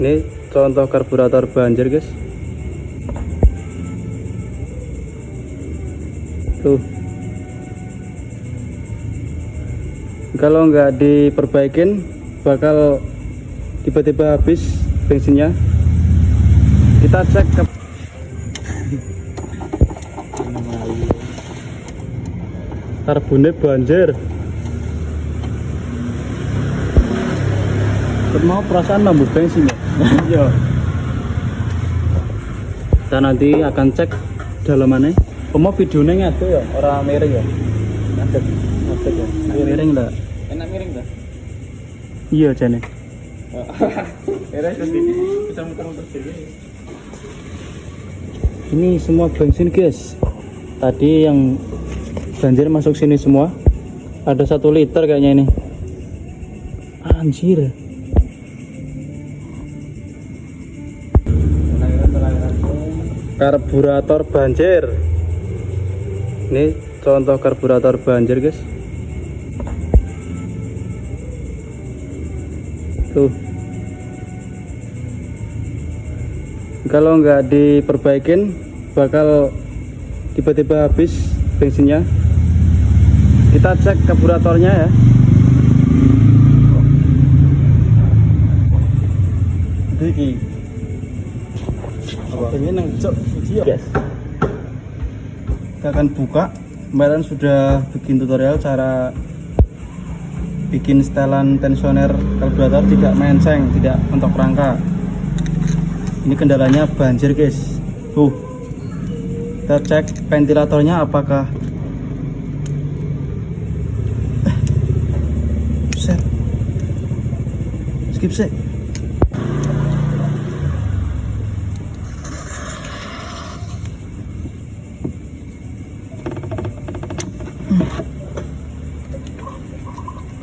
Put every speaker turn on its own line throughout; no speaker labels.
Ini contoh karburator banjir guys. Tuh, kalau nggak diperbaikin bakal tiba-tiba habis bensinnya. Kita cek ke karbonnya banjir. Mau perasaan nambah bensin ya. Iya. Kita nanti akan cek dalamannya. Mau videonya ngadu ya, orang miring ya. Ngadeg ya. Miring enggak?
Enak miring dah.
Iya jane.
Era bisa muter-muter sini.
Ini semua bensin guys. Tadi yang banjir masuk sini semua. Ada 1 liter kayaknya ini. Anjir. Karburator banjir. Ini contoh karburator banjir guys. Tuh, kalau nggak diperbaikin bakal tiba-tiba habis bensinnya. Kita cek karburatornya ya. Iki ini nang cok yes. Kita akan buka. Kemarin sudah bikin tutorial cara bikin setelan tensioner karburator tidak melenceng, tidak mentok rangka. Ini kendalanya banjir guys. Tuh, kita cek ventilatornya apakah skip sih.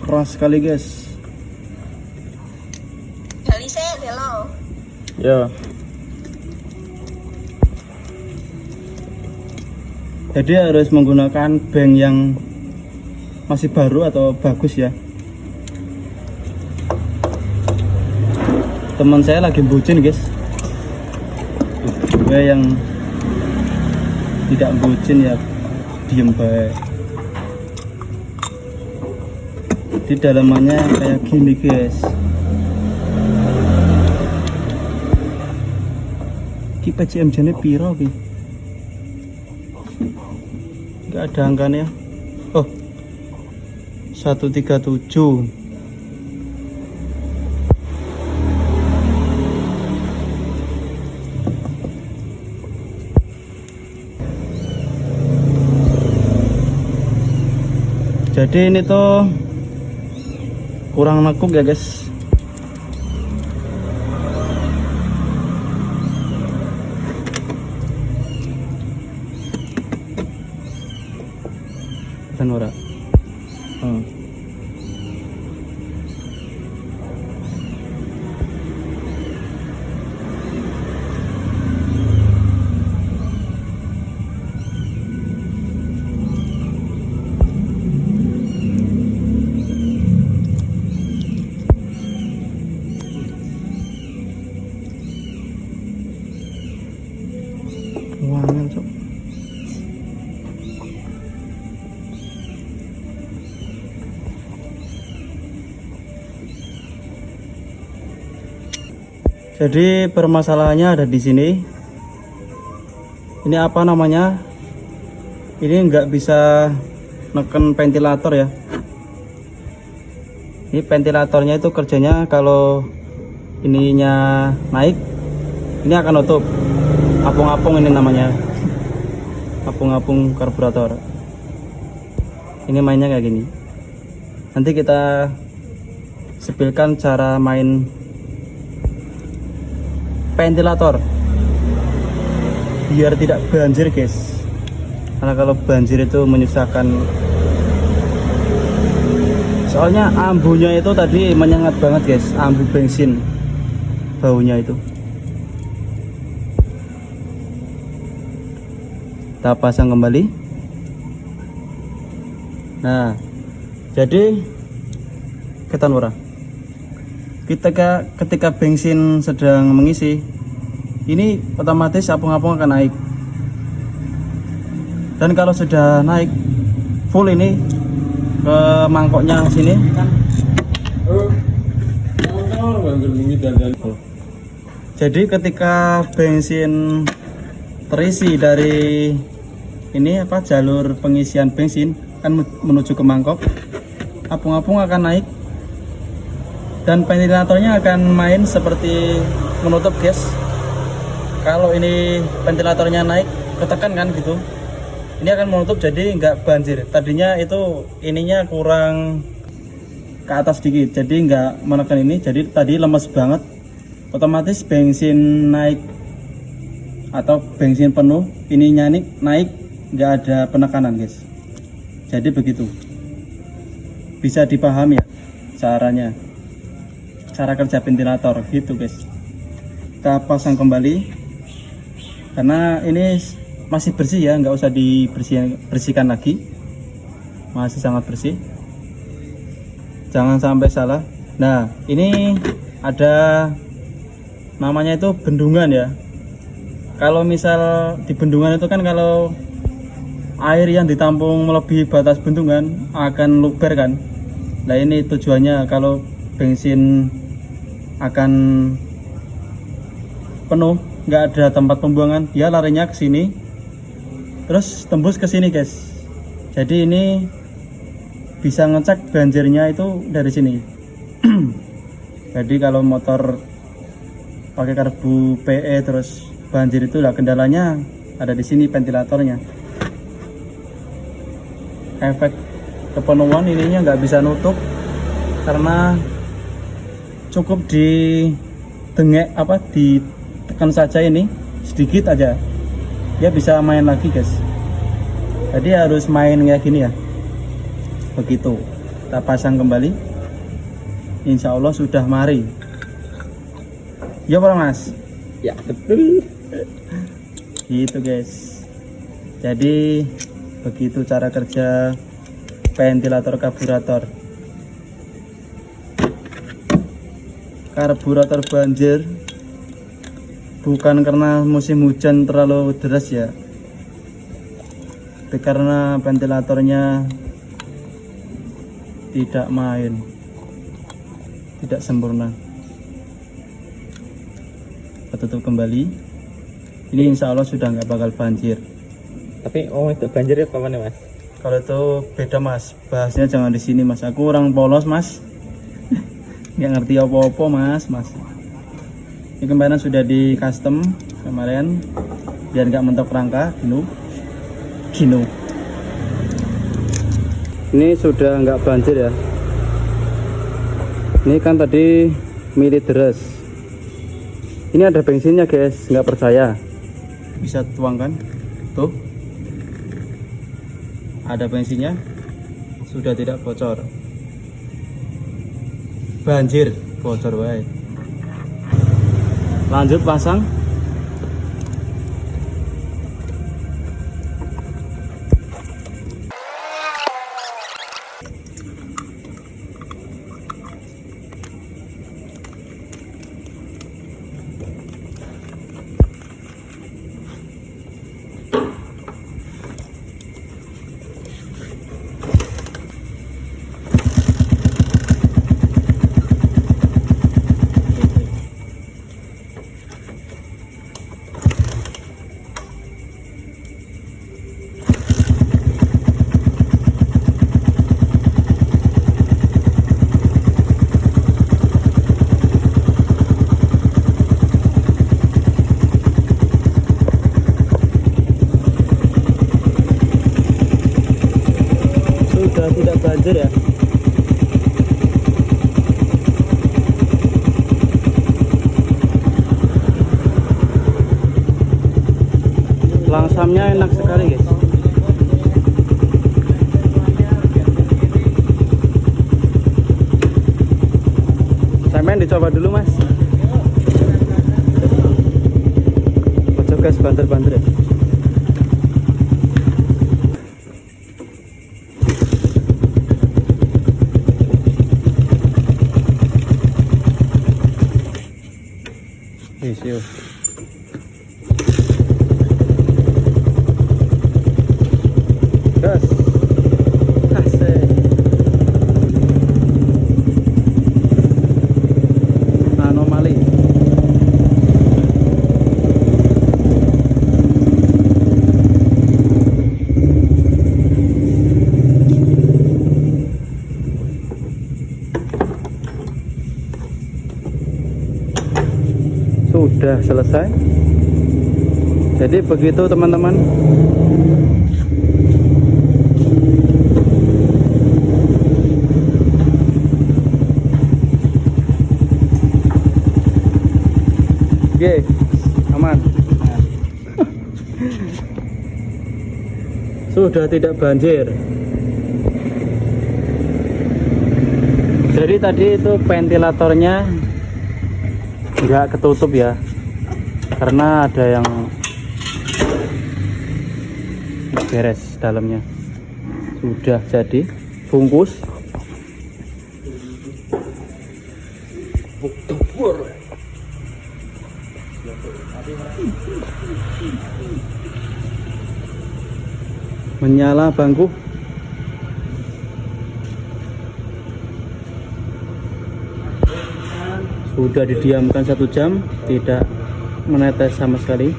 Keras sekali guys.
Hello.
Ya. Jadi harus menggunakan bank yang masih baru atau bagus ya. Teman saya lagi bucin guys. Gue yang tidak bucin ya diem baik. Di dalamannya kayak gini guys. Ki PCM jane piro ki? Enggak ada angkanya. Oh. 137. Jadi ini tuh kurang nekuk ya guys. Kan ora. Wangan cok. Jadi permasalahannya ada di sini. Ini apa namanya? Ini nggak bisa neken ventilator ya. Ini ventilatornya itu kerjanya kalau ininya naik, ini akan nutup. Apung-apung ini namanya. Apung-apung karburator. Ini mainnya kayak gini. Nanti kita sepilkan cara main ventilator biar tidak banjir guys, karena kalau banjir itu menyusahkan. Soalnya ambunya itu tadi menyengat banget guys, ambu bensin baunya itu. Kita pasang kembali. Nah, jadi ketan murah. ketika bensin sedang mengisi, ini otomatis apung-apung akan naik. Dan kalau sudah naik full ini ke mangkoknya sini, jadi ketika bensin terisi dari ini jalur pengisian bensin kan menuju ke mangkok, apung-apung akan naik dan ventilatornya akan main seperti menutup gas. Kalau ini ventilatornya naik ketekan kan gitu, ini akan menutup jadi nggak banjir. Tadinya itu ininya kurang ke atas dikit, jadi nggak menekan ini, jadi tadi lemes banget. Otomatis bensin naik atau bensin penuh, ininya naik nggak ada penekanan guys. Jadi begitu, bisa dipahami ya caranya, cara kerja ventilator gitu guys. Kita pasang kembali karena ini masih bersih ya, nggak usah dibersihkan lagi, masih sangat bersih, jangan sampai salah. Nah ini ada namanya itu bendungan ya. Kalau misal di bendungan itu kan kalau air yang ditampung melebihi batas bendungan akan luber kan. Nah ini tujuannya kalau bensin akan penuh, nggak ada tempat pembuangan, dia larinya ke sini terus tembus ke sini guys. Jadi ini bisa ngecek banjirnya itu dari sini. Jadi kalau motor pakai karbu PE terus banjir itu lah, kendalanya ada di sini ventilatornya. Efek kepenuhan ininya nggak bisa nutup karena cukup ditekan saja ini sedikit aja, dia bisa main lagi guys. Jadi harus main kayak gini ya. Begitu kita pasang kembali, insya Allah sudah mari ya Pak Mas.
Ya betul.
Gitu guys. Jadi begitu cara kerja ventilator karburator banjir. Bukan karena musim hujan terlalu deras ya, tapi karena ventilatornya tidak main, tidak sempurna. Kita tutup kembali. Ini insya Allah sudah nggak bakal banjir.
Tapi itu banjir ya kapan ya Mas?
Kalau itu beda Mas, bahasnya jangan di sini Mas. Aku orang polos Mas, nggak ngerti apa-apa Mas. Ini kemarin sudah di custom kemarin biar nggak mentok rangka gino. Ini sudah nggak banjir ya. Ini kan tadi mili deras. Ini ada bensinnya guys, nggak percaya bisa tuangkan tuh, ada bensinnya, sudah tidak bocor. Banjir bocor wae. Lanjut pasang. Sudah tidak banjir ya. Langsamnya enak sekali guys. Sampean dicoba dulu Mas. Ojo gas banter-banter ya. Yes, yuk. Gas. Asik. Anomali. Sudah selesai. Jadi begitu teman-teman. Oke, aman. Sudah tidak banjir. Jadi tadi itu ventilatornya nggak ketutup ya, karena ada yang nggak beres dalamnya. Sudah jadi bungkus. Menyala bangku. Sudah didiamkan 1 jam, tidak menetes sama sekali.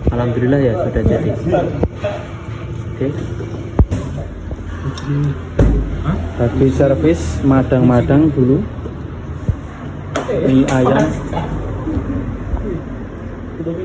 Alhamdulillah ya sudah jadi. Oke. Habis servis madang-madang dulu. Mie ayam